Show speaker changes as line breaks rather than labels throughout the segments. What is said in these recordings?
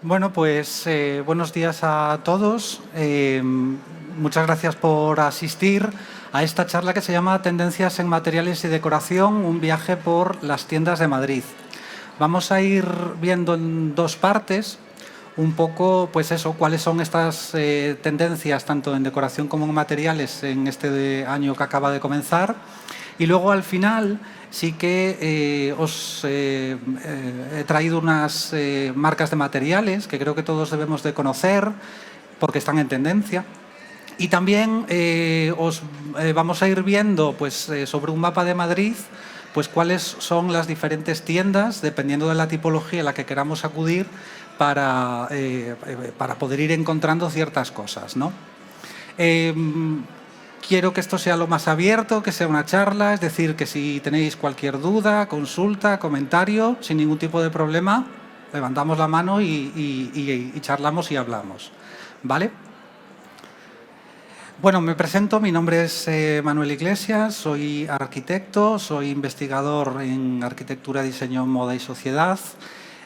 Bueno, pues buenos días a todos. Muchas gracias por asistir a esta charla que se llama Tendencias en materiales y decoración, un viaje por las tiendas de Madrid. Vamos a ir viendo en dos partes un poco, pues eso, cuáles son estas tendencias tanto en decoración como en materiales en este año que acaba de comenzar. Y luego al final sí que os he traído unas marcas de materiales que creo que todos debemos de conocer porque están en tendencia. Y también os vamos a ir viendo pues, sobre un mapa de Madrid pues cuáles son las diferentes tiendas, dependiendo de la tipología a la que queramos acudir, para poder ir encontrando ciertas cosas, ¿no? Quiero que esto sea lo más abierto, que sea una charla, es decir, que si tenéis cualquier duda, consulta, comentario, sin ningún tipo de problema, levantamos la mano y charlamos y hablamos, ¿vale? Bueno, me presento, mi nombre es Manuel Iglesias, soy arquitecto, soy investigador en arquitectura, diseño, moda y sociedad.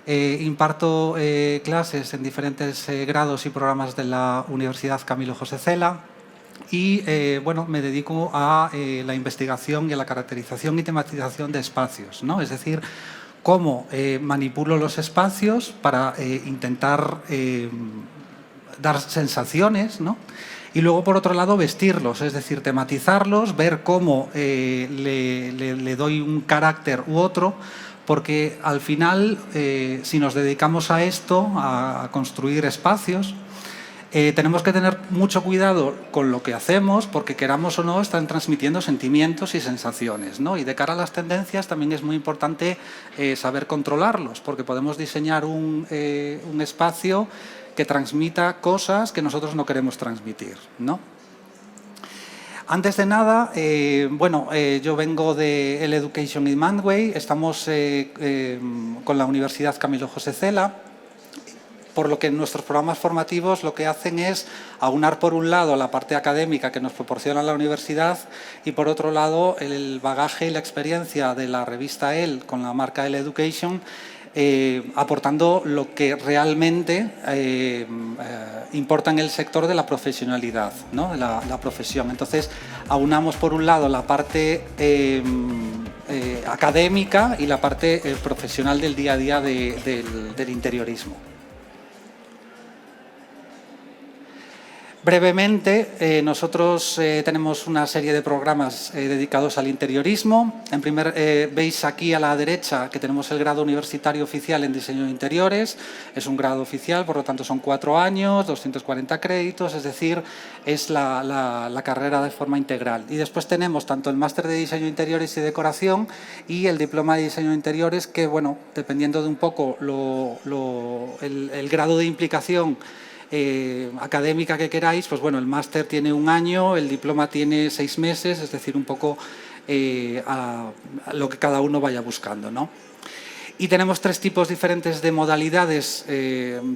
Imparto clases en diferentes grados y programas de la Universidad Camilo José Cela y bueno, me dedico a la investigación y a la caracterización y tematización de espacios, ¿no? Es decir, cómo manipulo los espacios para intentar dar sensaciones, ¿no? Y luego, por otro lado, vestirlos, es decir, tematizarlos, ver cómo le doy un carácter u otro, porque al final, si nos dedicamos a esto, a construir espacios, tenemos que tener mucho cuidado con lo que hacemos, porque queramos o no, están transmitiendo sentimientos y sensaciones, ¿no? Y de cara a las tendencias también es muy importante saber controlarlos, porque podemos diseñar un espacio que transmita cosas que nosotros no queremos transmitir, ¿no? Antes de nada, yo vengo de El Education in Manway, estamos con la Universidad Camilo José Cela, por lo que nuestros programas formativos lo que hacen es aunar por un lado la parte académica que nos proporciona la universidad y por otro lado el bagaje y la experiencia de la revista EL con la marca El Education, aportando lo que realmente importa en el sector de la profesionalidad, ¿no? De la profesión. Entonces, aunamos por un lado la parte académica y la parte profesional del día a día del interiorismo. Brevemente, nosotros tenemos una serie de programas dedicados al interiorismo. Veis aquí a la derecha que tenemos el grado universitario oficial en diseño de interiores. Es un grado oficial, por lo tanto son 4 años, 240 créditos, es decir, es la carrera de forma integral. Y después tenemos tanto el máster de diseño de interiores y decoración y el diploma de diseño de interiores que, bueno, dependiendo de un poco el grado de implicación académica que queráis, pues bueno, el máster tiene 1 año, el diploma tiene 6 meses, es decir, un poco a lo que cada uno vaya buscando, ¿no? Y tenemos 3 tipos diferentes de modalidades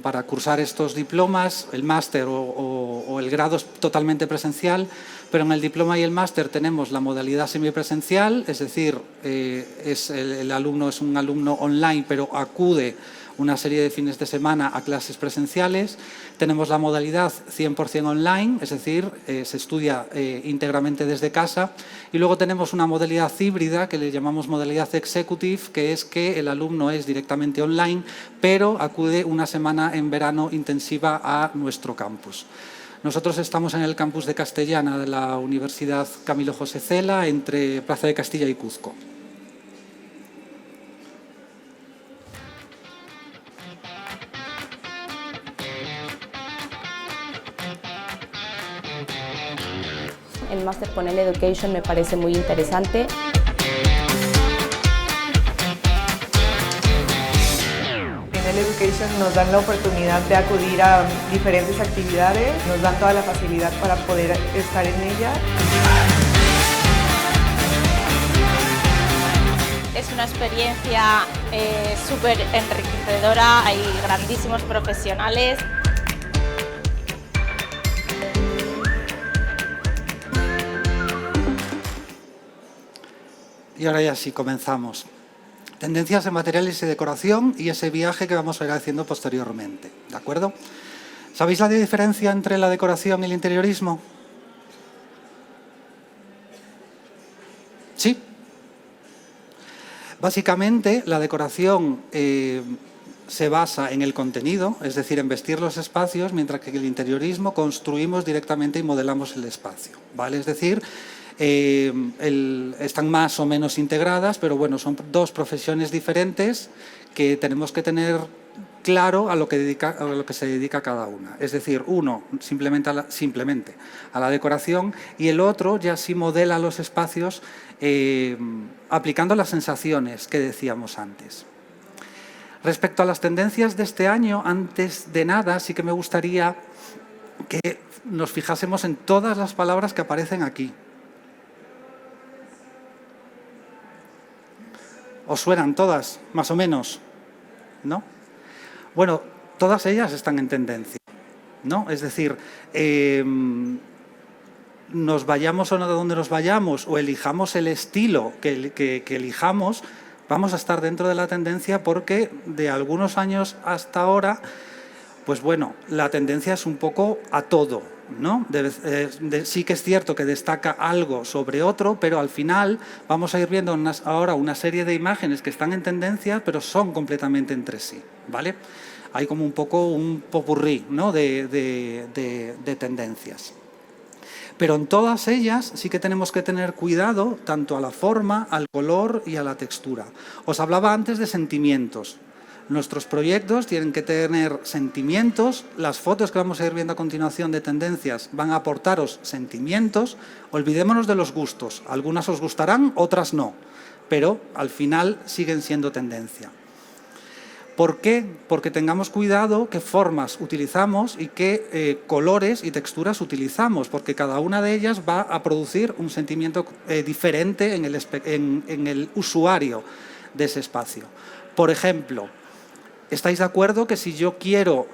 para cursar estos diplomas. El máster o el grado es totalmente presencial, pero en el diploma y el máster tenemos la modalidad semipresencial, es decir, el alumno es un alumno online, pero acude una serie de fines de semana a clases presenciales. Tenemos la modalidad 100% online, es decir, se estudia íntegramente desde casa. Y luego tenemos una modalidad híbrida que le llamamos modalidad executive, que es que el alumno es directamente online, pero acude una semana en verano intensiva a nuestro campus. Nosotros estamos en el campus de Castellana de la Universidad Camilo José Cela, entre Plaza de Castilla y Cuzco.
El máster con el Education me parece muy interesante.
En el Education nos dan la oportunidad de acudir a diferentes actividades, nos dan toda la facilidad para poder estar en ellas.
Es una experiencia súper enriquecedora, hay grandísimos profesionales.
Y ahora ya sí, comenzamos. Tendencias en materiales y decoración y ese viaje que vamos a ir haciendo posteriormente, ¿de acuerdo? ¿Sabéis la diferencia entre la decoración y el interiorismo? ¿Sí? Básicamente, la decoración se basa en el contenido, es decir, en vestir los espacios, mientras que el interiorismo construimos directamente y modelamos el espacio, ¿vale? Es decir, están más o menos integradas, pero bueno, son dos profesiones diferentes que tenemos que tener claro a lo que se dedica cada una. Es decir, uno simplemente a la decoración y el otro ya sí modela los espacios aplicando las sensaciones que decíamos antes. Respecto a las tendencias de este año, antes de nada sí que me gustaría que nos fijásemos en todas las palabras que aparecen aquí. ¿Os suenan todas, más o menos? ¿No? Bueno, todas ellas están en tendencia, ¿no? Es decir, nos vayamos o no de donde nos vayamos o elijamos el estilo que elijamos, vamos a estar dentro de la tendencia porque de algunos años hasta ahora, pues bueno, la tendencia es un poco a todo, ¿no? Sí que es cierto que destaca algo sobre otro, pero al final vamos a ir viendo ahora una serie de imágenes que están en tendencia, pero son completamente entre sí, ¿vale? Hay como un poco un popurrí, ¿no? de tendencias. Pero en todas ellas sí que tenemos que tener cuidado tanto a la forma, al color y a la textura. Os hablaba antes de sentimientos. Nuestros proyectos tienen que tener sentimientos, las fotos que vamos a ir viendo a continuación de tendencias van a aportaros sentimientos, olvidémonos de los gustos, algunas os gustarán, otras no, pero al final siguen siendo tendencia. ¿Por qué? Porque tengamos cuidado qué formas utilizamos y qué colores y texturas utilizamos, porque cada una de ellas va a producir un sentimiento diferente en el usuario de ese espacio. Por ejemplo, ¿estáis de acuerdo que si yo quiero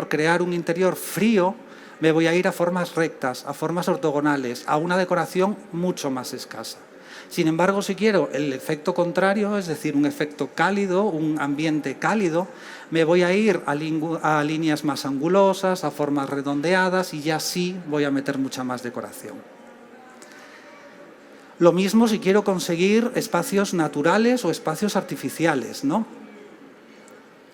crear un interior frío, me voy a ir a formas rectas, a formas ortogonales, a una decoración mucho más escasa? Sin embargo, si quiero el efecto contrario, es decir, un efecto cálido, un ambiente cálido, me voy a ir a líneas más angulosas, a formas redondeadas y ya sí voy a meter mucha más decoración. Lo mismo si quiero conseguir espacios naturales o espacios artificiales, ¿no?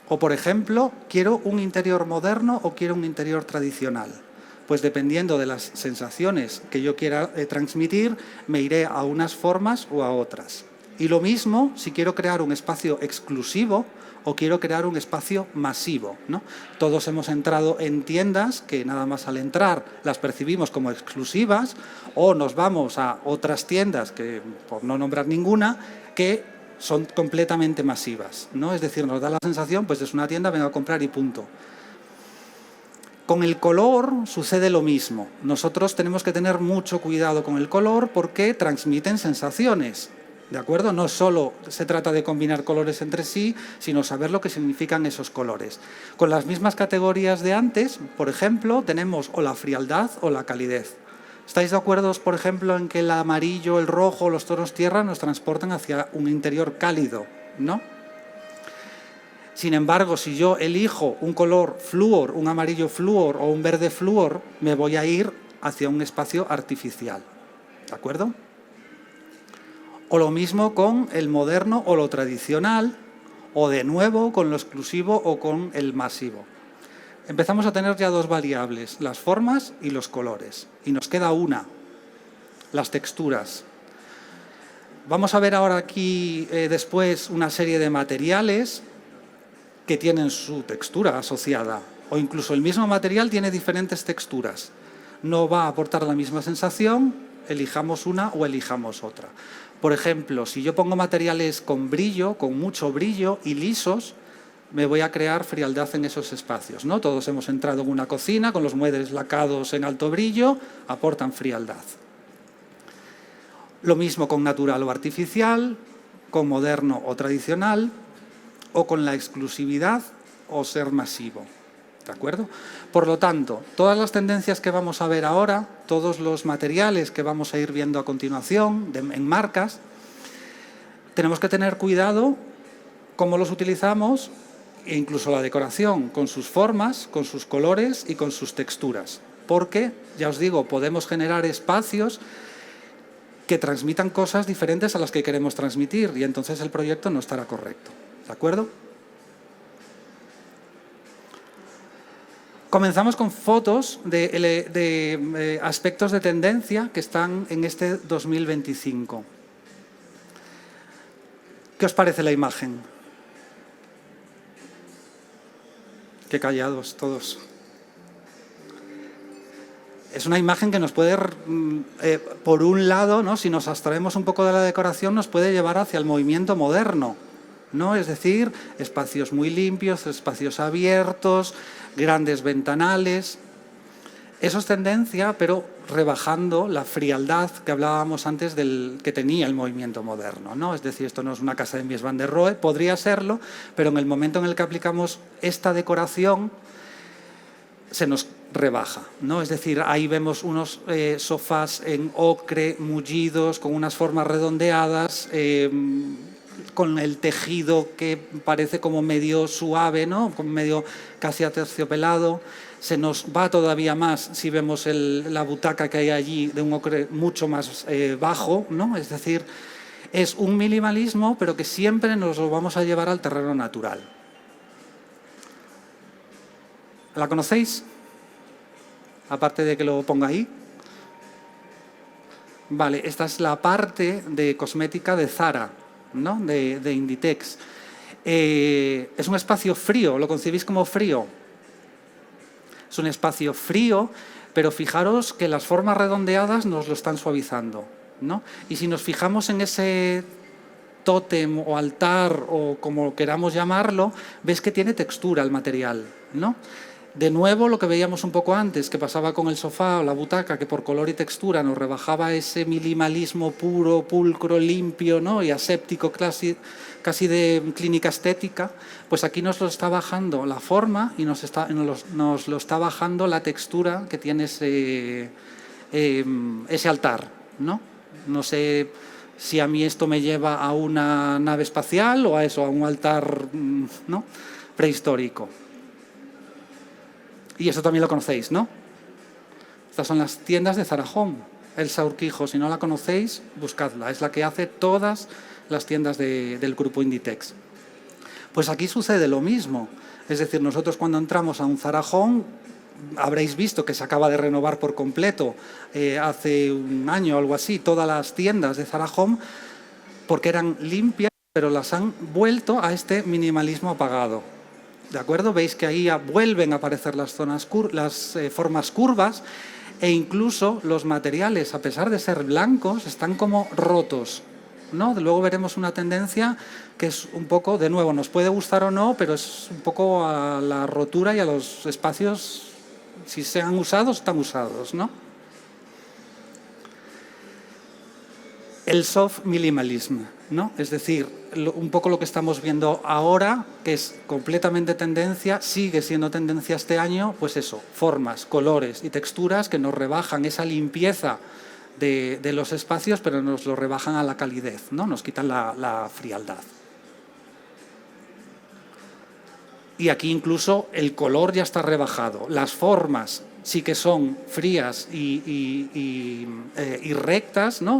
O, por ejemplo, ¿quiero un interior moderno o quiero un interior tradicional? Pues dependiendo de las sensaciones que yo quiera transmitir, me iré a unas formas o a otras. Y lo mismo si quiero crear un espacio exclusivo o quiero crear un espacio masivo, ¿no? Todos hemos entrado en tiendas que nada más al entrar las percibimos como exclusivas o nos vamos a otras tiendas, que por no nombrar ninguna, que son completamente masivas, ¿no? Es decir, nos da la sensación, pues es una tienda, vengo a comprar y punto. Con el color sucede lo mismo. Nosotros tenemos que tener mucho cuidado con el color porque transmiten sensaciones, ¿de acuerdo? No solo se trata de combinar colores entre sí, sino saber lo que significan esos colores. Con las mismas categorías de antes, por ejemplo, tenemos o la frialdad o la calidez. ¿Estáis de acuerdo, por ejemplo, en que el amarillo, el rojo, los tonos tierra nos transportan hacia un interior cálido, ¿no? Sin embargo, si yo elijo un color flúor, un amarillo flúor o un verde flúor, me voy a ir hacia un espacio artificial, ¿de acuerdo? O lo mismo con el moderno o lo tradicional, o de nuevo con lo exclusivo o con el masivo. Empezamos a tener ya dos variables, las formas y los colores. Y nos queda una, las texturas. Vamos a ver ahora aquí después una serie de materiales que tienen su textura asociada, o incluso el mismo material tiene diferentes texturas. No va a aportar la misma sensación, elijamos una o elijamos otra. Por ejemplo, si yo pongo materiales con brillo, con mucho brillo y lisos, me voy a crear frialdad en esos espacios, ¿no? Todos hemos entrado en una cocina con los muebles lacados en alto brillo, aportan frialdad. Lo mismo con natural o artificial, con moderno o tradicional, o con la exclusividad o ser masivo, ¿de acuerdo? Por lo tanto, todas las tendencias que vamos a ver ahora, todos los materiales que vamos a ir viendo a continuación en marcas, tenemos que tener cuidado cómo los utilizamos, e incluso la decoración, con sus formas, con sus colores y con sus texturas. Porque, ya os digo, podemos generar espacios que transmitan cosas diferentes a las que queremos transmitir y entonces el proyecto no estará correcto. ¿De acuerdo? Comenzamos con fotos de aspectos de tendencia que están en este 2025. ¿Qué os parece la imagen? Qué callados todos. Es una imagen que nos puede, por un lado, ¿no?, si nos abstraemos un poco de la decoración, nos puede llevar hacia el movimiento moderno, ¿no? Es decir, espacios muy limpios, espacios abiertos, grandes ventanales. Eso es tendencia, pero rebajando la frialdad que hablábamos antes que tenía el movimiento moderno, ¿no? Es decir, esto no es una casa de Mies van der Rohe, podría serlo, pero en el momento en el que aplicamos esta decoración se nos rebaja, ¿no? Es decir, ahí vemos unos sofás en ocre, mullidos, con unas formas redondeadas, con el tejido que parece como medio suave, ¿no?, como medio casi aterciopelado. Se nos va todavía más si vemos la butaca que hay allí de un ocre mucho más bajo, ¿no? Es decir, es un minimalismo, pero que siempre nos lo vamos a llevar al terreno natural. ¿La conocéis? Aparte de que lo ponga ahí. Vale, esta es la parte de cosmética de Zara, ¿no?, de Inditex. Es un espacio frío, ¿lo concebís como frío? Es un espacio frío, pero fijaros que las formas redondeadas nos lo están suavizando, ¿no? Y si nos fijamos en ese tótem o altar o como queramos llamarlo, ves que tiene textura el material, ¿no? De nuevo, lo que veíamos un poco antes, que pasaba con el sofá o la butaca, que por color y textura nos rebajaba ese minimalismo puro, pulcro, limpio, ¿no?, y aséptico, casi de clínica estética, pues aquí nos lo está bajando la forma y nos lo está bajando la textura que tiene ese altar, ¿no? No sé si a mí esto me lleva a una nave espacial o a eso, a un altar, ¿no?, prehistórico. Y eso también lo conocéis, ¿no? Estas son las tiendas de Zara Home. Elsa Urquijo, si no la conocéis, buscadla. Es la que hace todas las tiendas del grupo Inditex. Pues aquí sucede lo mismo. Es decir, nosotros cuando entramos a un Zara Home, habréis visto que se acaba de renovar por completo hace un año o algo así, todas las tiendas de Zara Home, porque eran limpias, pero las han vuelto a este minimalismo apagado. ¿De acuerdo? Veis que ahí vuelven a aparecer las formas curvas e incluso los materiales, a pesar de ser blancos, están como rotos, ¿no? Luego veremos una tendencia que es un poco, de nuevo, nos puede gustar o no, pero es un poco a la rotura y a los espacios, si se han usado, están usados, ¿no? El soft minimalism, ¿no? Es decir, un poco lo que estamos viendo ahora, que es completamente tendencia, sigue siendo tendencia este año, pues eso, formas, colores y texturas que nos rebajan esa limpieza de los espacios, pero nos lo rebajan a la calidez, ¿no? Nos quitan la frialdad. Y aquí incluso el color ya está rebajado. Las formas sí que son frías y rectas, ¿no?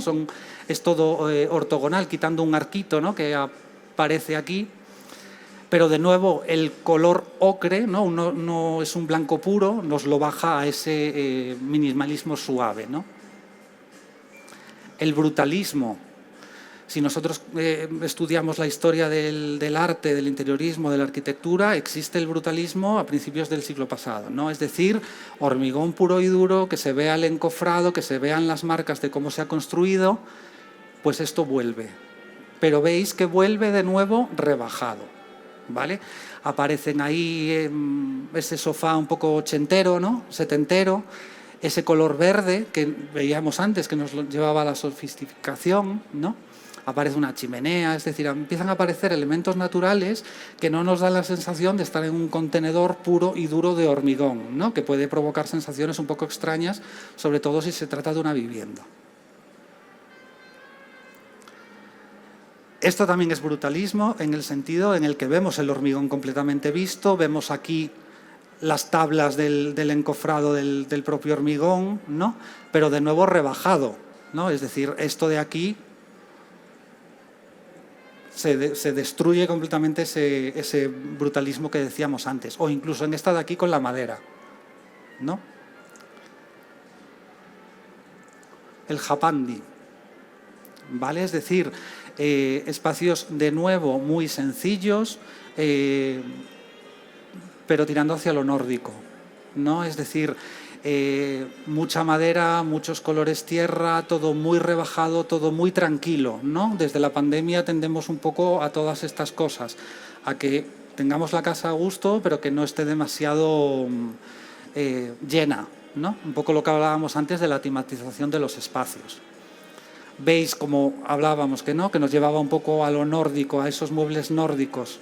Es todo ortogonal, quitando un arquito, ¿no?, que aparece aquí. Pero de nuevo, el color ocre, ¿no?, no es un blanco puro, nos lo baja a ese minimalismo suave, ¿no? El brutalismo. Si nosotros estudiamos la historia del arte, del interiorismo, de la arquitectura, existe el brutalismo a principios del siglo pasado, ¿no? Es decir, hormigón puro y duro, que se vea el encofrado, que se vean las marcas de cómo se ha construido, pues esto vuelve. Pero veis que vuelve de nuevo rebajado, ¿vale? Aparecen ahí ese sofá un poco ochentero, ¿no?, setentero, ese color verde que veíamos antes, que nos llevaba a la sofisticación, ¿no? Aparece una chimenea, es decir, empiezan a aparecer elementos naturales que no nos dan la sensación de estar en un contenedor puro y duro de hormigón, ¿no?, que puede provocar sensaciones un poco extrañas, sobre todo si se trata de una vivienda. Esto también es brutalismo en el sentido en el que vemos el hormigón completamente visto, vemos aquí las tablas del encofrado del propio hormigón, ¿no? Pero de nuevo rebajado, ¿no? Es decir, esto de aquí se destruye completamente ese brutalismo que decíamos antes, o incluso en esta de aquí con la madera, ¿no? El japandi, ¿vale? Es decir, espacios de nuevo muy sencillos, pero tirando hacia lo nórdico, ¿no? Es decir, mucha madera, muchos colores tierra, todo muy rebajado, todo muy tranquilo, ¿no? Desde la pandemia tendemos un poco a todas estas cosas, a que tengamos la casa a gusto, pero que no esté demasiado llena, ¿no? Un poco lo que hablábamos antes de la tematización de los espacios. Veis, como hablábamos, que nos llevaba un poco a lo nórdico, a esos muebles nórdicos,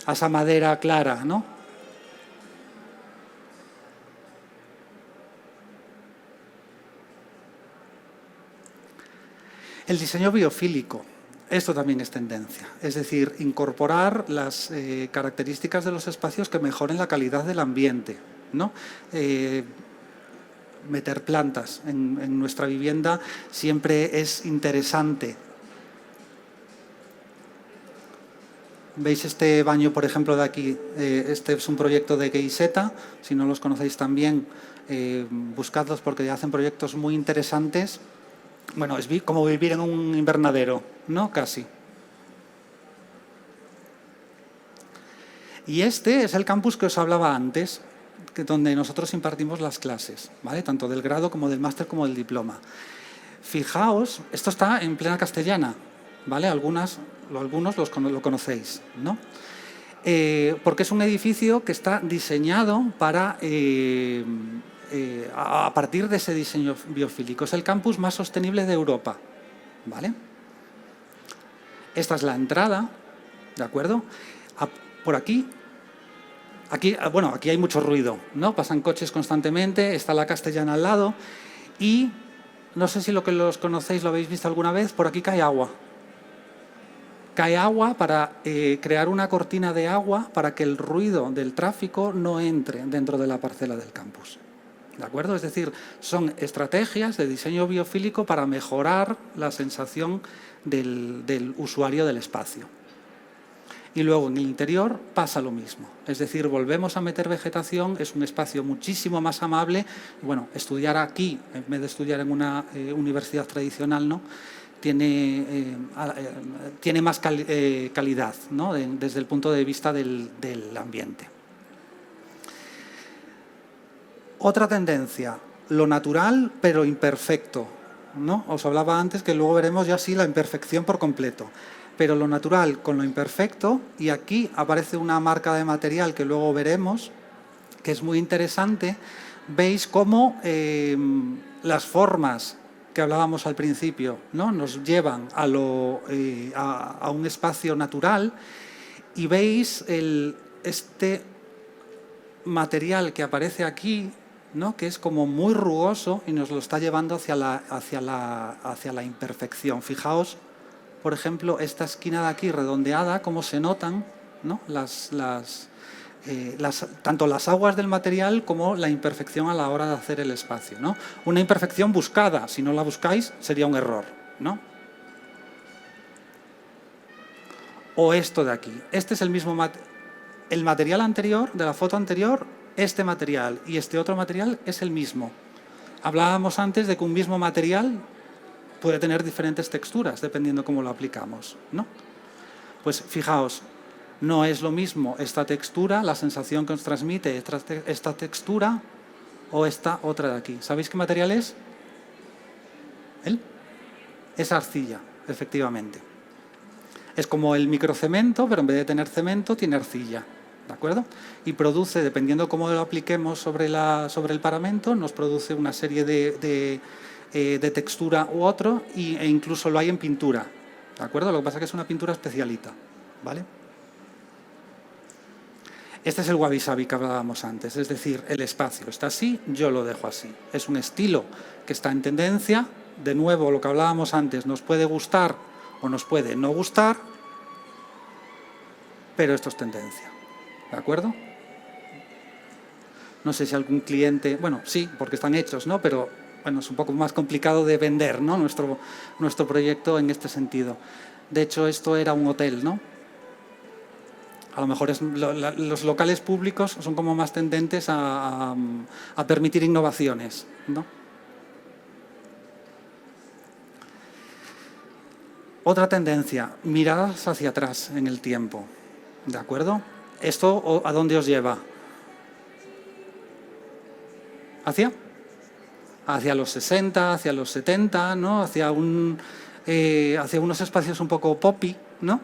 a esa madera clara, ¿no? El diseño biofílico, esto también es tendencia, es decir, incorporar las características de los espacios que mejoren la calidad del ambiente, ¿no? Meter plantas en nuestra vivienda siempre es interesante. ¿Veis este baño, por ejemplo, de aquí? Este es un proyecto de GIZ, si no los conocéis también, buscadlos porque hacen proyectos muy interesantes. Bueno, es como vivir en un invernadero, ¿no? Casi. Y este es el campus que os hablaba antes, donde nosotros impartimos las clases, ¿vale? Tanto del grado como del máster como del diploma. Fijaos, esto está en plena castellana, ¿vale? Algunos lo conocéis, ¿no? Porque es un edificio que está diseñado para, a partir de ese diseño biofílico. Es el campus más sostenible de Europa, ¿vale? Esta es la entrada, ¿de acuerdo? Por aquí... Aquí hay mucho ruido, ¿no? Pasan coches constantemente, está la castellana al lado y no sé si los conocéis, lo habéis visto alguna vez, por aquí cae agua. Cae agua para crear una cortina de agua para que el ruido del tráfico no entre dentro de la parcela del campus. ¿De acuerdo? Es decir, son estrategias de diseño biofílico para mejorar la sensación del usuario del espacio. Y luego en el interior pasa lo mismo, es decir, volvemos a meter vegetación, es un espacio muchísimo más amable. Bueno, estudiar aquí, en vez de estudiar en una universidad tradicional, ¿no? Tiene más calidad, ¿no? Desde el punto de vista del ambiente. Otra tendencia, lo natural pero imperfecto, ¿no? Os hablaba antes que luego veremos ya sí la imperfección por completo. Pero lo natural con lo imperfecto, y aquí aparece una marca de material que luego veremos, que es muy interesante. Veis cómo las formas que hablábamos al principio, ¿no? Nos llevan a un espacio natural, y veis este material que aparece aquí, ¿no? Que es como muy rugoso y nos lo está llevando hacia la imperfección. Fijaos, por ejemplo, esta esquina de aquí redondeada, cómo se notan, ¿no? Tanto las aguas del material como la imperfección a la hora de hacer el espacio, ¿no? Una imperfección buscada, si no la buscáis sería un error, ¿no? O esto de aquí, este es el mismo el material anterior, de la foto anterior, este material y este otro material es el mismo. Hablábamos antes de que un mismo material puede tener diferentes texturas dependiendo cómo lo aplicamos, ¿no? Pues fijaos, no es lo mismo esta textura, la sensación que nos transmite esta textura o esta otra de aquí. ¿Sabéis qué material es? Es arcilla, efectivamente. Es como el microcemento, pero en vez de tener cemento tiene arcilla, ¿de acuerdo? Y produce, dependiendo cómo lo apliquemos sobre el paramento, nos produce una serie de textura u otro, e incluso lo hay en pintura, ¿de acuerdo? Lo que pasa es que es una pintura especialita, ¿vale? Este es el wabi-sabi que hablábamos antes, es decir, el espacio está así, yo lo dejo así. Es un estilo que está en tendencia, de nuevo lo que hablábamos antes, nos puede gustar o nos puede no gustar, pero esto es tendencia, ¿de acuerdo? No sé si algún cliente, bueno, sí, porque están hechos, ¿no? Pero bueno, es un poco más complicado de vender, ¿no? Nuestro proyecto en este sentido. De hecho, esto era un hotel, ¿no? A lo mejor los locales públicos son como más tendentes a permitir innovaciones, ¿no? Otra tendencia, miradas hacia atrás en el tiempo, ¿de acuerdo? ¿Esto a dónde os lleva? Hacia los 60, hacia los 70, ¿no? Hacia unos espacios un poco poppy, ¿no?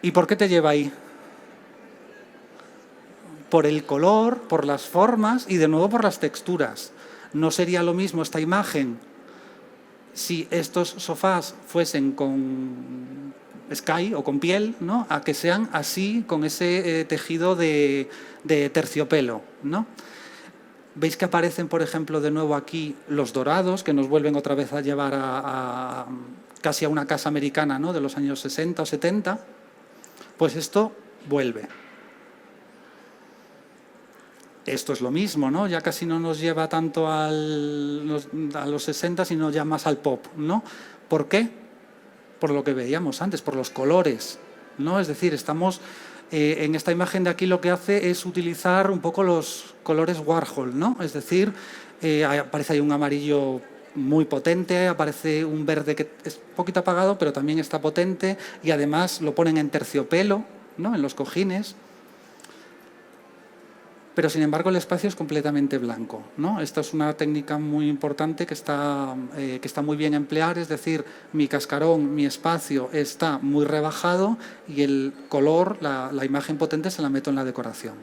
¿Y por qué te lleva ahí? Por el color, por las formas y de nuevo por las texturas. No sería lo mismo esta imagen si estos sofás fuesen con sky o con piel, ¿no? A que sean así, con ese tejido de terciopelo, ¿no? Veis que aparecen, por ejemplo, de nuevo aquí los dorados, que nos vuelven otra vez a llevar casi a una casa americana, ¿no? De los años 60 o 70. Pues esto vuelve. Esto es lo mismo, ¿no? Ya casi no nos lleva tanto a los 60, sino ya más al pop, ¿no? ¿Por qué? Por lo que veíamos antes, por los colores, ¿no? Es decir, estamos en esta imagen de aquí lo que hace es utilizar un poco los colores Warhol, ¿no? Es decir, aparece ahí un amarillo muy potente, aparece un verde que es un poquito apagado, pero también está potente y además lo ponen en terciopelo, ¿no? En los cojines. Pero sin embargo el espacio es completamente blanco, ¿no? Esta es una técnica muy importante que está muy bien emplear, es decir, mi cascarón, mi espacio está muy rebajado y el color, la imagen potente se la meto en la decoración.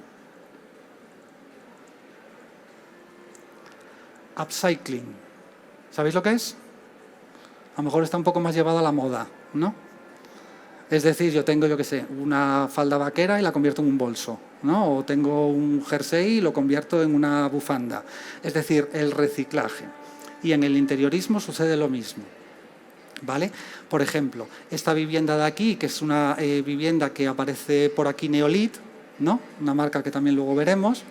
Upcycling, ¿sabéis lo que es? A lo mejor está un poco más llevado a la moda, ¿no? Es decir, yo tengo, yo qué sé, una falda vaquera y la convierto en un bolso, ¿no? O tengo un jersey y lo convierto en una bufanda. Es decir, el reciclaje. Y en el interiorismo sucede lo mismo, ¿vale? Por ejemplo, esta vivienda de aquí, que es una vivienda que aparece por aquí, Neolit, ¿no? Una marca que también luego veremos.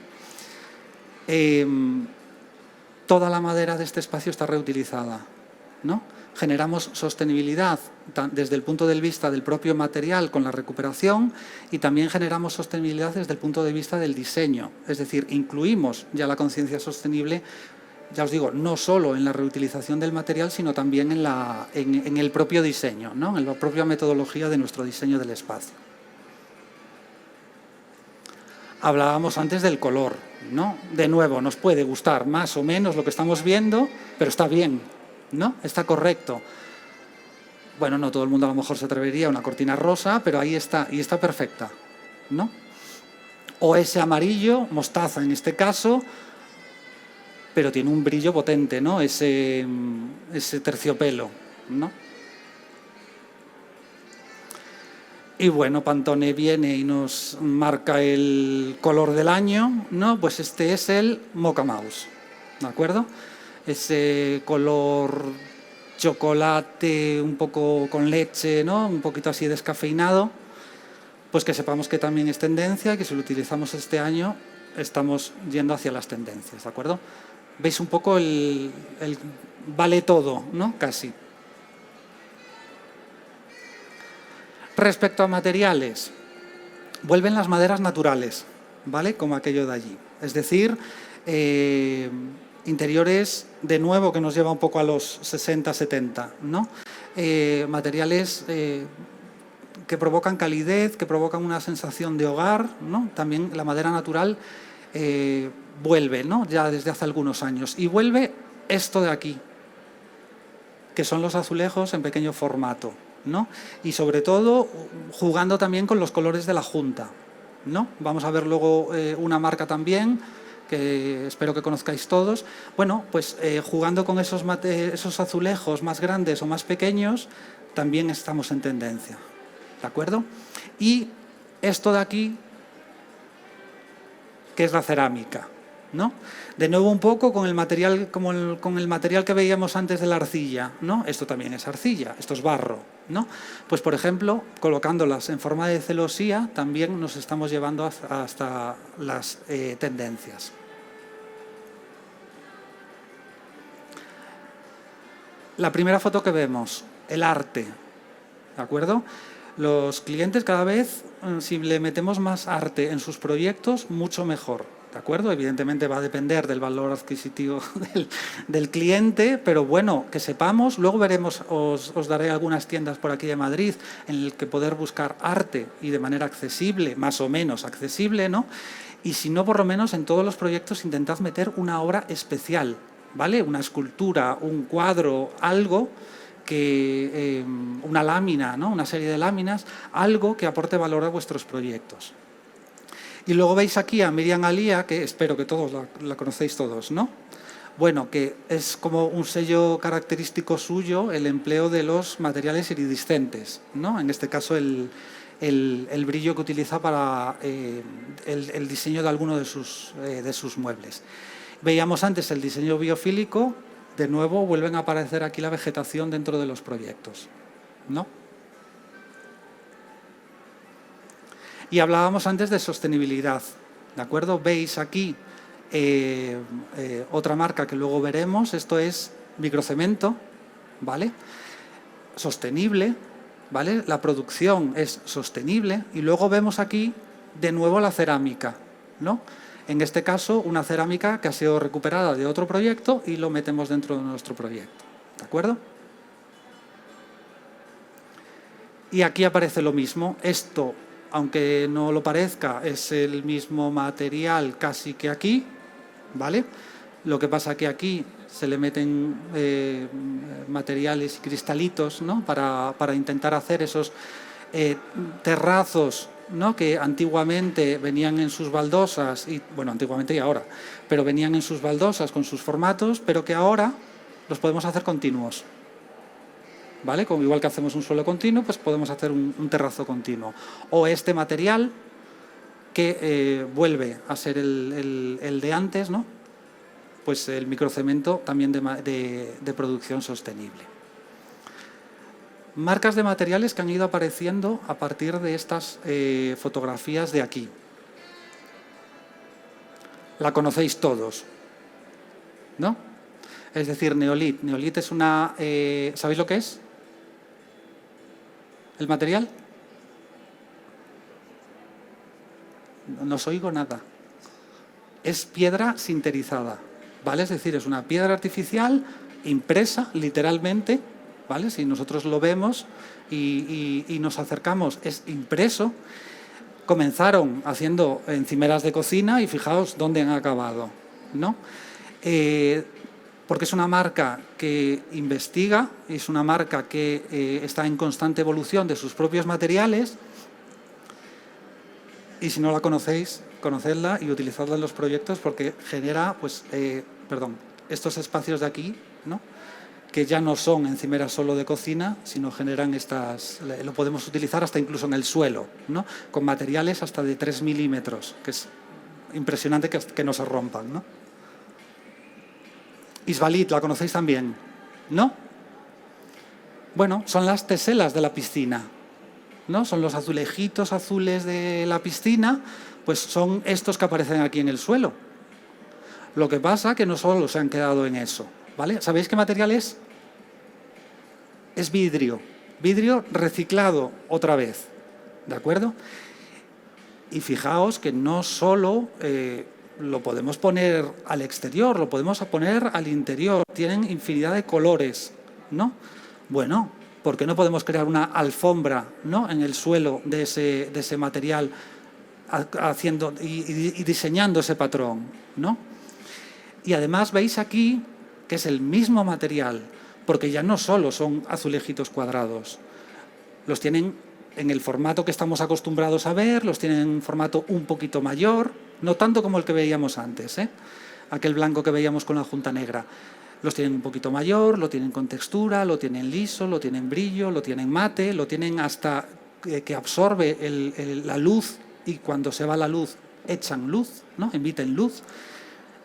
Toda la madera de este espacio está reutilizada, ¿no? Generamos sostenibilidad desde el punto de vista del propio material con la recuperación y también generamos sostenibilidad desde el punto de vista del diseño. Es decir, incluimos ya la conciencia sostenible, ya os digo, no solo en la reutilización del material, sino también en el propio diseño, ¿no? En la propia metodología de nuestro diseño del espacio. Hablábamos antes del color, ¿no? De nuevo, nos puede gustar más o menos lo que estamos viendo, pero está bien, ¿no? Está correcto. Bueno, no todo el mundo a lo mejor se atrevería a una cortina rosa, pero ahí está, y está perfecta, ¿no? O ese amarillo, mostaza en este caso, pero tiene un brillo potente, ¿no? Ese terciopelo, ¿no? Y bueno, Pantone viene y nos marca el color del año, ¿no? Pues este es el Mocha Mouse, ¿de acuerdo? Ese color chocolate un poco con leche, ¿no? Un poquito así descafeinado, pues que sepamos que también es tendencia, que si lo utilizamos este año estamos yendo hacia las tendencias, ¿de acuerdo? Veis un poco el vale todo, ¿no? Casi. Respecto a materiales, vuelven las maderas naturales, ¿vale? Como aquello de allí. Es decir, interiores, de nuevo, que nos lleva un poco a los 60, 70, ¿no? Materiales que provocan calidez, que provocan una sensación de hogar, ¿no? También la madera natural vuelve, ¿no? Ya desde hace algunos años. Y vuelve esto de aquí, que son los azulejos en pequeño formato, ¿no? Y sobre todo jugando también con los colores de la Junta, ¿no? Vamos a ver luego una marca también que espero que conozcáis todos. Bueno, pues jugando con esos azulejos más grandes o más pequeños también estamos en tendencia, ¿de acuerdo? Y esto de aquí, que es la cerámica, ¿no? De nuevo un poco con el material, con el material que veíamos antes de la arcilla, ¿no? Esto también es arcilla, esto es barro, ¿no? Pues por ejemplo, colocándolas en forma de celosía también nos estamos llevando hasta las tendencias. La primera foto que vemos, el arte, ¿de acuerdo? Los clientes cada vez, si le metemos más arte en sus proyectos, mucho mejor, ¿de acuerdo? Evidentemente va a depender del valor adquisitivo del cliente, pero bueno, que sepamos, luego veremos, os daré algunas tiendas por aquí de Madrid en el que poder buscar arte y de manera accesible, más o menos accesible, ¿no? Y si no, por lo menos en todos los proyectos intentad meter una obra especial, ¿vale? Una escultura, un cuadro, algo que una lámina, ¿no? Una serie de láminas, algo que aporte valor a vuestros proyectos. Y luego veis aquí a Miriam Alía, que espero que todos la conocéis todos, ¿no? Bueno, que es como un sello característico suyo el empleo de los materiales iridiscentes, ¿no? En este caso el brillo que utiliza para el diseño de alguno de sus muebles. Veíamos antes el diseño biofílico, de nuevo vuelven a aparecer aquí la vegetación dentro de los proyectos, ¿no? Y hablábamos antes de sostenibilidad, ¿de acuerdo? Veis aquí otra marca que luego veremos, esto es microcemento, ¿vale? Sostenible, ¿vale? La producción es sostenible y luego vemos aquí de nuevo la cerámica, ¿no? En este caso, una cerámica que ha sido recuperada de otro proyecto y lo metemos dentro de nuestro proyecto. ¿De acuerdo? Y aquí aparece lo mismo. Esto, aunque no lo parezca, es el mismo material casi que aquí, ¿vale? Lo que pasa que aquí se le meten materiales y cristalitos, ¿no? Para intentar hacer esos terrazos, ¿no? Que antiguamente venían en sus baldosas, y bueno, antiguamente y ahora, pero venían en sus baldosas con sus formatos, pero que ahora los podemos hacer continuos, ¿vale? Como igual que hacemos un suelo continuo, pues podemos hacer un terrazo continuo. O este material que vuelve a ser el de antes, ¿no? Pues el microcemento también de producción sostenible. Marcas de materiales que han ido apareciendo a partir de estas fotografías de aquí. La conocéis todos, ¿no? Es decir, Neolit. Neolit es una... ¿sabéis lo que es? ¿El material? No os oigo nada. Es piedra sinterizada, ¿vale? Es decir, es una piedra artificial impresa, literalmente, ¿vale? Si nosotros lo vemos y nos acercamos, es impreso. Comenzaron haciendo encimeras de cocina y fijaos dónde han acabado, ¿no? Porque es una marca que investiga, es una marca que está en constante evolución de sus propios materiales y si no la conocéis, conocedla y utilizadla en los proyectos porque genera, pues, estos espacios de aquí, ¿no? Que ya no son encimeras solo de cocina, sino generan estas, lo podemos utilizar hasta incluso en el suelo, ¿no? Con materiales hasta de 3 milímetros, que es impresionante que no se rompan, ¿no? Isbalit, la conocéis también, ¿no? Bueno, son las teselas de la piscina, ¿no? Son los azulejitos azules de la piscina, pues son estos que aparecen aquí en el suelo. Lo que pasa que no solo se han quedado en eso, ¿vale? ¿Sabéis qué material es? Es vidrio. Vidrio reciclado otra vez, ¿de acuerdo? Y fijaos que no solo lo podemos poner al exterior, lo podemos poner al interior. Tienen infinidad de colores, ¿no? Bueno, ¿por qué no podemos crear una alfombra, ¿no? En el suelo de ese material haciendo y diseñando ese patrón, ¿no? Y además veis aquí que es el mismo material, porque ya no solo son azulejitos cuadrados, los tienen en el formato que estamos acostumbrados a ver, los tienen en un formato un poquito mayor, no tanto como el que veíamos antes, aquel blanco que veíamos con la junta negra. Los tienen un poquito mayor, lo tienen con textura, lo tienen liso, lo tienen brillo, lo tienen mate, lo tienen hasta que absorbe la luz y cuando se va la luz echan luz, ¿no? Emiten luz.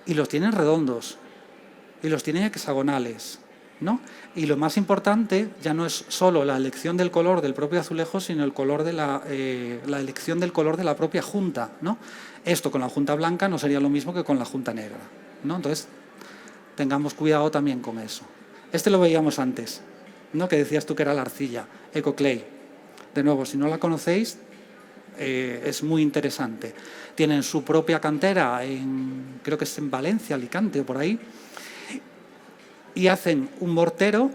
y los tienen redondos, y los tienen hexagonales, ¿no? Y lo más importante ya no es solo la elección del color del propio azulejo, sino el color de la elección del color de la propia junta, ¿no? Esto con la junta blanca no sería lo mismo que con la junta negra, ¿no? Entonces, tengamos cuidado también con eso. Este lo veíamos antes, ¿no? Que decías tú que era la arcilla, EcoClay. De nuevo, si no la conocéis, es muy interesante. Tienen su propia cantera, creo que es en Valencia, Alicante o por ahí, y hacen un mortero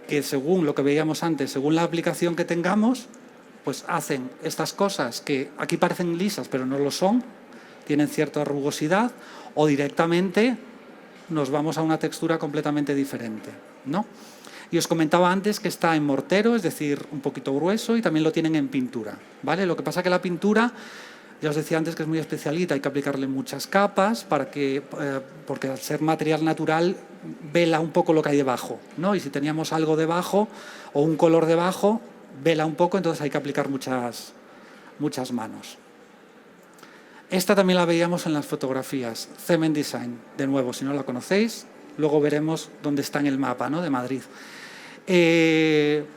que, según lo que veíamos antes, según la aplicación que tengamos, pues hacen estas cosas que aquí parecen lisas pero no lo son, tienen cierta rugosidad, o directamente nos vamos a una textura completamente diferente, ¿no? Y os comentaba antes que está en mortero, es decir, un poquito grueso, y también lo tienen en pintura, ¿vale? Lo que pasa que la pintura, ya os decía antes que es muy especialita, hay que aplicarle muchas capas porque al ser material natural vela un poco lo que hay debajo, ¿no? Y si teníamos algo debajo o un color debajo, vela un poco, entonces hay que aplicar muchas manos. Esta también la veíamos en las fotografías, Cement Design, de nuevo, si no la conocéis, luego veremos dónde está en el mapa, ¿no? De Madrid.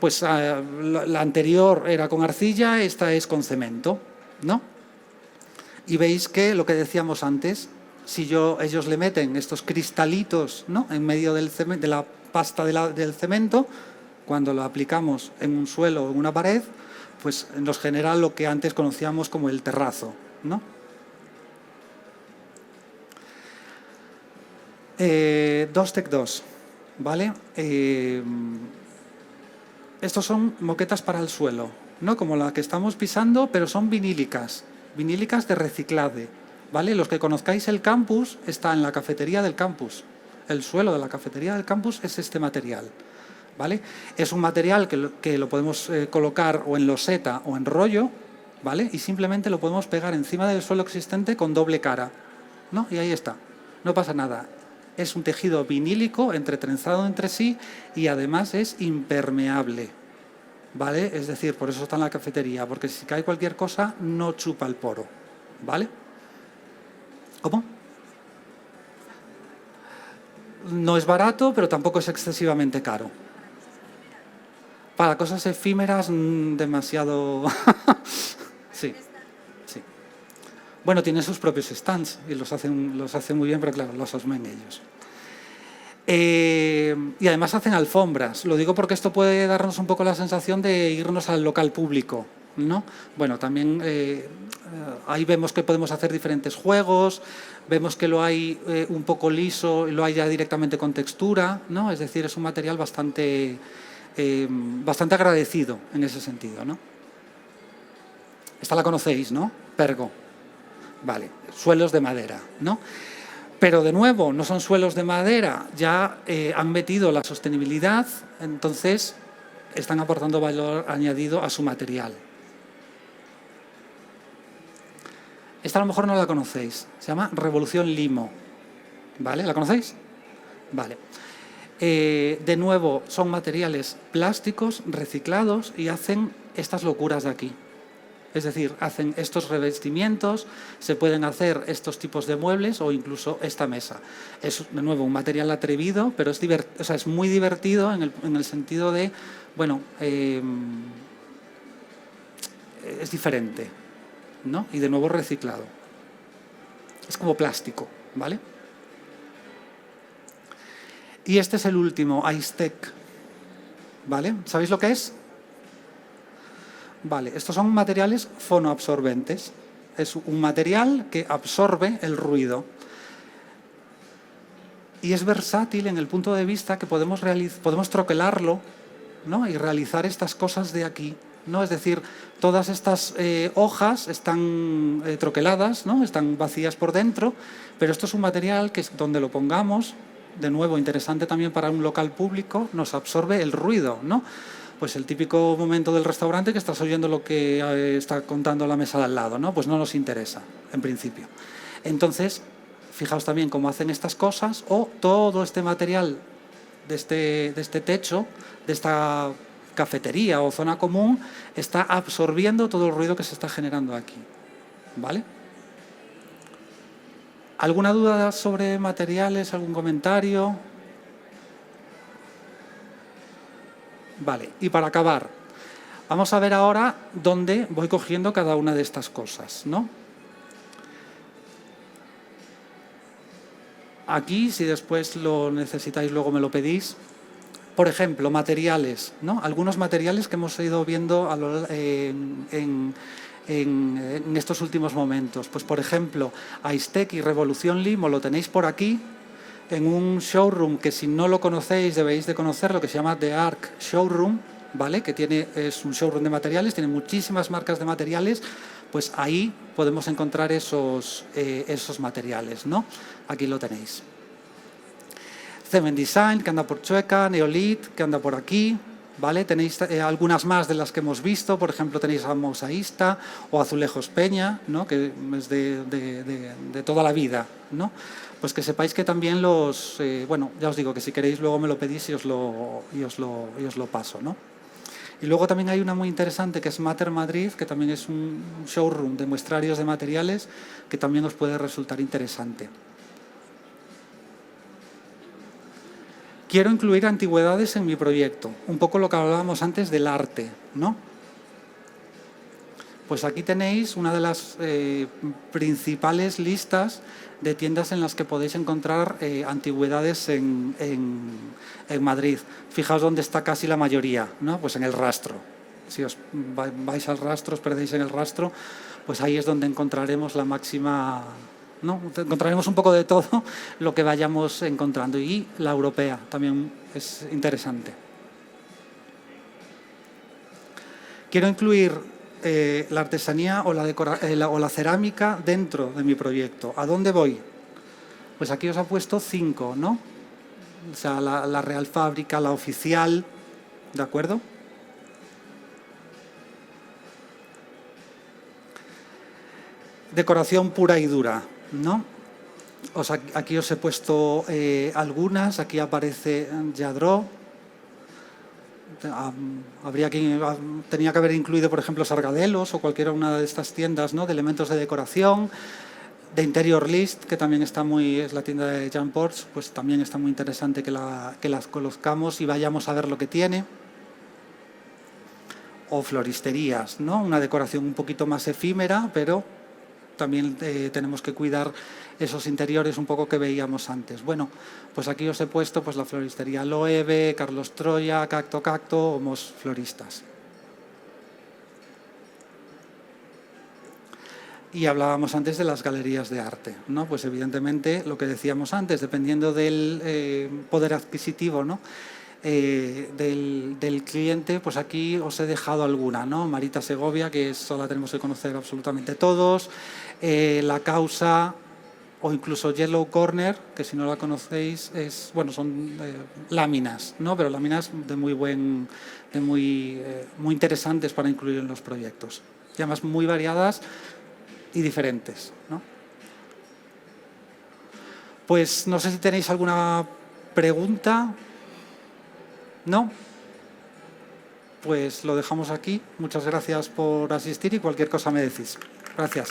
Pues la anterior era con arcilla, esta es con cemento, ¿no? Y veis que lo que decíamos antes, si ellos le meten estos cristalitos, ¿no? En medio de la pasta del cemento, cuando lo aplicamos en un suelo o en una pared, pues nos genera lo que antes conocíamos como el terrazo, ¿no? Tech 2, ¿vale? Estos son moquetas para el suelo, ¿no? Como la que estamos pisando, pero son vinílicas de reciclaje, ¿vale? Los que conozcáis el campus, está en la cafetería del campus. El suelo de la cafetería del campus es este material, ¿vale? Es un material que lo podemos colocar o en loseta o en rollo, ¿vale? Y simplemente lo podemos pegar encima del suelo existente con doble cara, ¿no? Y ahí está, no pasa nada. Es un tejido vinílico entretrenzado entre sí y además es impermeable, ¿vale? Es decir, por eso está en la cafetería, porque si cae cualquier cosa no chupa el poro, ¿vale? ¿Cómo? No es barato, pero tampoco es excesivamente caro. Para cosas efímeras, demasiado... Sí. Bueno, tienen sus propios stands y los hacen muy bien, pero claro, los asumen ellos. Y además hacen alfombras. Lo digo porque esto puede darnos un poco la sensación de irnos al local público, ¿no? Bueno, también ahí vemos que podemos hacer diferentes juegos, vemos que lo hay un poco liso y lo hay ya directamente con textura, ¿no? Es decir, es un material bastante agradecido en ese sentido, ¿no? Esta la conocéis, ¿no? Pergo. Vale, suelos de madera, ¿no? Pero de nuevo, no son suelos de madera, ya han metido la sostenibilidad, entonces están aportando valor añadido a su material. Esta a lo mejor no la conocéis, se llama Revolución Limo, ¿vale? ¿La conocéis? Vale. De nuevo, son materiales plásticos reciclados y hacen estas locuras de aquí. Es decir, hacen estos revestimientos, se pueden hacer estos tipos de muebles o incluso esta mesa. Es, de nuevo, un material atrevido, pero es muy divertido en el sentido de, bueno, es diferente, ¿no? Y de nuevo reciclado. Es como plástico, ¿vale? Y este es el último, Icetec, ¿vale? ¿Sabéis lo que es? Vale, estos son materiales fonoabsorbentes. Es un material que absorbe el ruido. Y es versátil en el punto de vista que podemos troquelarlo, ¿no? Y realizar estas cosas de aquí, ¿no? Es decir, todas estas hojas están troqueladas, ¿no? Están vacías por dentro, pero esto es un material que donde lo pongamos, de nuevo, interesante también para un local público, nos absorbe el ruido, ¿no? Pues el típico momento del restaurante que estás oyendo lo que está contando la mesa de al lado, ¿no? Pues no nos interesa, en principio. Entonces, fijaos también cómo hacen estas cosas, o todo este material de este techo, de esta cafetería o zona común, está absorbiendo todo el ruido que se está generando aquí, ¿vale? ¿Alguna duda sobre materiales? ¿Algún comentario? Vale, y para acabar, vamos a ver ahora dónde voy cogiendo cada una de estas cosas, ¿no? Aquí, si después lo necesitáis, luego me lo pedís. Por ejemplo, materiales, ¿no? Algunos materiales que hemos ido viendo en estos últimos momentos. Pues, por ejemplo, Aistec y Revolución Limo lo tenéis por aquí, en un showroom que, si no lo conocéis, debéis de conocerlo, que se llama The Arc Showroom, ¿vale? Que es un showroom de materiales, tiene muchísimas marcas de materiales. Pues ahí podemos encontrar esos materiales, ¿no? Aquí lo tenéis. Cement Design, que anda por Chueca, Neolit, que anda por aquí, ¿vale? Tenéis algunas más de las que hemos visto, por ejemplo, tenéis a Mosaísta o Azulejos Peña, ¿no? Que es de toda la vida, ¿no? Pues que sepáis que también bueno, ya os digo que si queréis luego me lo pedís y os lo paso, ¿no? Y luego también hay una muy interesante que es Mater Madrid, que también es un showroom de muestrarios de materiales que también os puede resultar interesante. Quiero incluir antigüedades en mi proyecto, un poco lo que hablábamos antes del arte, ¿no? Pues aquí tenéis una de las principales listas de tiendas en las que podéis encontrar antigüedades en Madrid. Fijaos dónde está casi la mayoría, ¿no? Pues en el rastro. Si os vais al rastro, os perdéis en el rastro, pues ahí es donde encontraremos la máxima, ¿no? Encontraremos un poco de todo lo que vayamos encontrando. Y la europea también es interesante. Quiero incluir la artesanía o la cerámica dentro de mi proyecto. ¿A dónde voy? Pues aquí os he puesto 5, ¿no? O sea, la Real Fábrica, la oficial, ¿de acuerdo? Decoración pura y dura, ¿no? Aquí os he puesto algunas, aquí aparece Lladró. Tenía que haber incluido, por ejemplo, Sargadelos o cualquiera una de estas tiendas, ¿no? De elementos de decoración. De Interior List, que también es la tienda de Jean Ports, pues también está muy interesante que las conozcamos y vayamos a ver lo que tiene. O floristerías, ¿no? Una decoración un poquito más efímera, pero también tenemos que cuidar esos interiores un poco que veíamos antes. Bueno, pues aquí os he puesto pues la floristería Loewe, Carlos Troya, Cacto Cacto, Homos Floristas. Y hablábamos antes de las galerías de arte, ¿no? Pues evidentemente lo que decíamos antes, dependiendo del poder adquisitivo, ¿no? Del cliente, pues aquí os he dejado alguna, ¿no? Marita Segovia, que eso la tenemos que conocer absolutamente todos, La Causa o incluso Yellow Corner, que si no la conocéis son láminas, ¿no? Pero láminas muy interesantes para incluir en los proyectos. Y además muy variadas y diferentes, ¿no? Pues no sé si tenéis alguna pregunta. ¿No? Pues lo dejamos aquí. Muchas gracias por asistir y cualquier cosa me decís. Gracias.